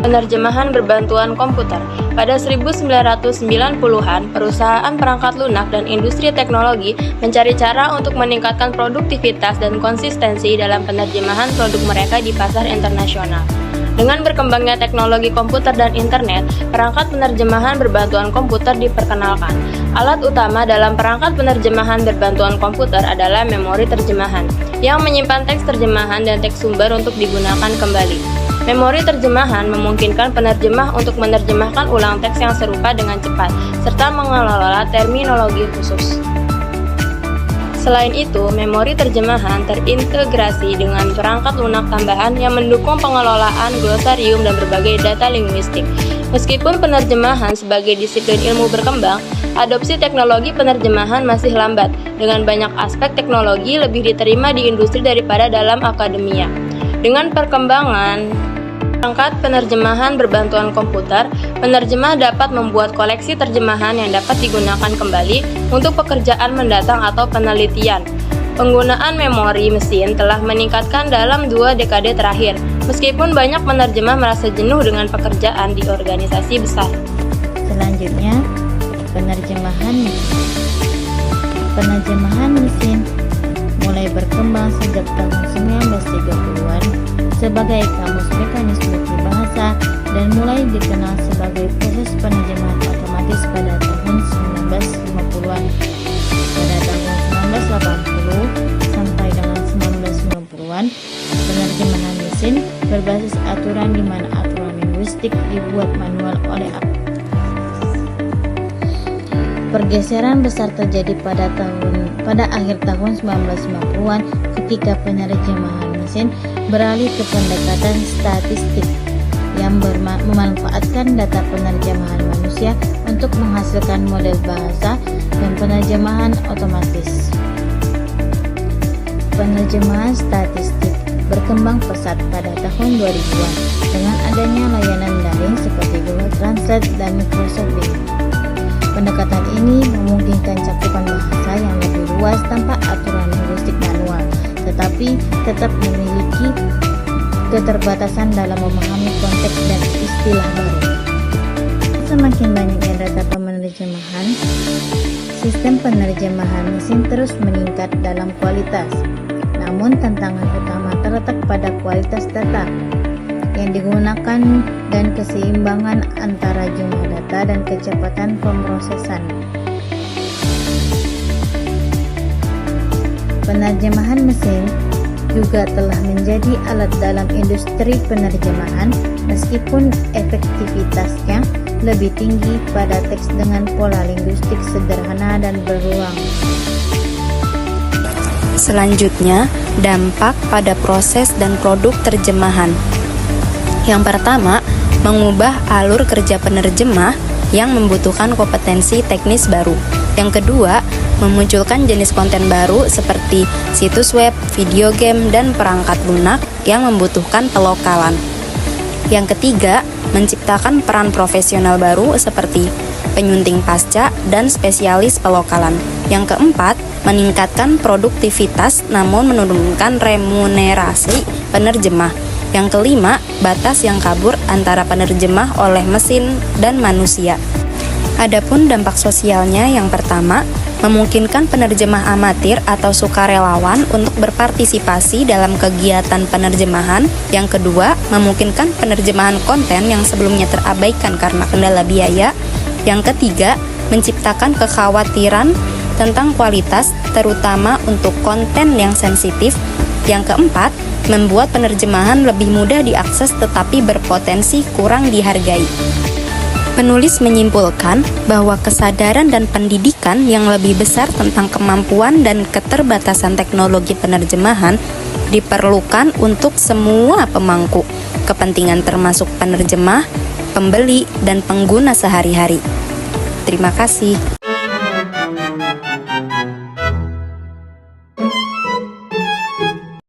Penerjemahan berbantuan komputer. Pada 1990-an, perusahaan perangkat lunak dan industri teknologi mencari cara untuk meningkatkan produktivitas dan konsistensi dalam penerjemahan produk mereka di pasar internasional. Dengan berkembangnya teknologi komputer dan internet, perangkat penerjemahan berbantuan komputer diperkenalkan. Alat utama dalam perangkat penerjemahan berbantuan komputer adalah memori terjemahan, yang menyimpan teks terjemahan dan teks sumber untuk digunakan kembali. Memori terjemahan memungkinkan penerjemah untuk menerjemahkan ulang teks yang serupa dengan cepat, serta mengelola terminologi khusus. Selain itu, memori terjemahan terintegrasi dengan perangkat lunak tambahan yang mendukung pengelolaan glosarium dan berbagai data linguistik. Meskipun penerjemahan sebagai disiplin ilmu berkembang, adopsi teknologi penerjemahan masih lambat. Dengan banyak aspek teknologi lebih diterima di industri daripada dalam akademia. Dengan perkembangan perangkat penerjemahan berbantuan komputer, penerjemah dapat membuat koleksi terjemahan yang dapat digunakan kembali untuk pekerjaan mendatang atau penelitian. Penggunaan memori mesin telah meningkatkan dalam 2 dekade terakhir, meskipun banyak penerjemah merasa jenuh dengan pekerjaan di organisasi besar. Selanjutnya, penerjemahan mesin. Penerjemahan mesin mulai berkembang sejak tahun 1930-an sebagai kamus mekanisme bahasa dan mulai dikenal sebagai proses penerjemahan otomatis pada tahun 1950-an. Pada tahun 1980 sampai dengan 1990-an, penerjemahan mesin berbasis aturan di mana aturan linguistik dibuat manual oleh Pergeseran besar terjadi pada akhir tahun 1950-an ketika penerjemahan mesin beralih ke pendekatan statistik yang memanfaatkan data penerjemahan manusia untuk menghasilkan model bahasa dan penerjemahan otomatis. Penerjemahan statistik berkembang pesat pada tahun 2000-an dengan adanya layanan daring seperti Google Translate dan Microsoft Bing. Pendekatan ini memungkinkan cakupan bahasa yang lebih luas tanpa aturan linguistik manual, tetapi tetap memiliki keterbatasan dalam memahami konteks dan istilah baru. Semakin banyaknya data penerjemahan, sistem penerjemahan mesin terus meningkat dalam kualitas. Namun tantangan utama terletak pada kualitas data yang digunakan dan keseimbangan antara jumlah data dan kecepatan pemrosesan. Penerjemahan mesin juga telah menjadi alat dalam industri penerjemahan meskipun efektivitasnya lebih tinggi pada teks dengan pola linguistik sederhana dan berulang. Selanjutnya, dampak pada proses dan produk terjemahan. Yang pertama, mengubah alur kerja penerjemah yang membutuhkan kompetensi teknis baru. Yang kedua, memunculkan jenis konten baru seperti situs web, video game, dan perangkat lunak yang membutuhkan pelokalan. Yang ketiga, menciptakan peran profesional baru seperti penyunting pasca dan spesialis pelokalan. Yang keempat, meningkatkan produktivitas namun menurunkan remunerasi penerjemah. Yang kelima, batas yang kabur antara penerjemah oleh mesin dan manusia. Adapun dampak sosialnya, yang pertama, memungkinkan penerjemah amatir atau sukarelawan untuk berpartisipasi dalam kegiatan penerjemahan. Yang kedua, memungkinkan penerjemahan konten yang sebelumnya terabaikan karena kendala biaya. Yang ketiga, menciptakan kekhawatiran tentang kualitas, terutama untuk konten yang sensitif. Yang keempat, membuat penerjemahan lebih mudah diakses tetapi berpotensi kurang dihargai. Penulis menyimpulkan bahwa kesadaran dan pendidikan yang lebih besar tentang kemampuan dan keterbatasan teknologi penerjemahan diperlukan untuk semua pemangku kepentingan termasuk penerjemah, pembeli, dan pengguna sehari-hari. Terima kasih.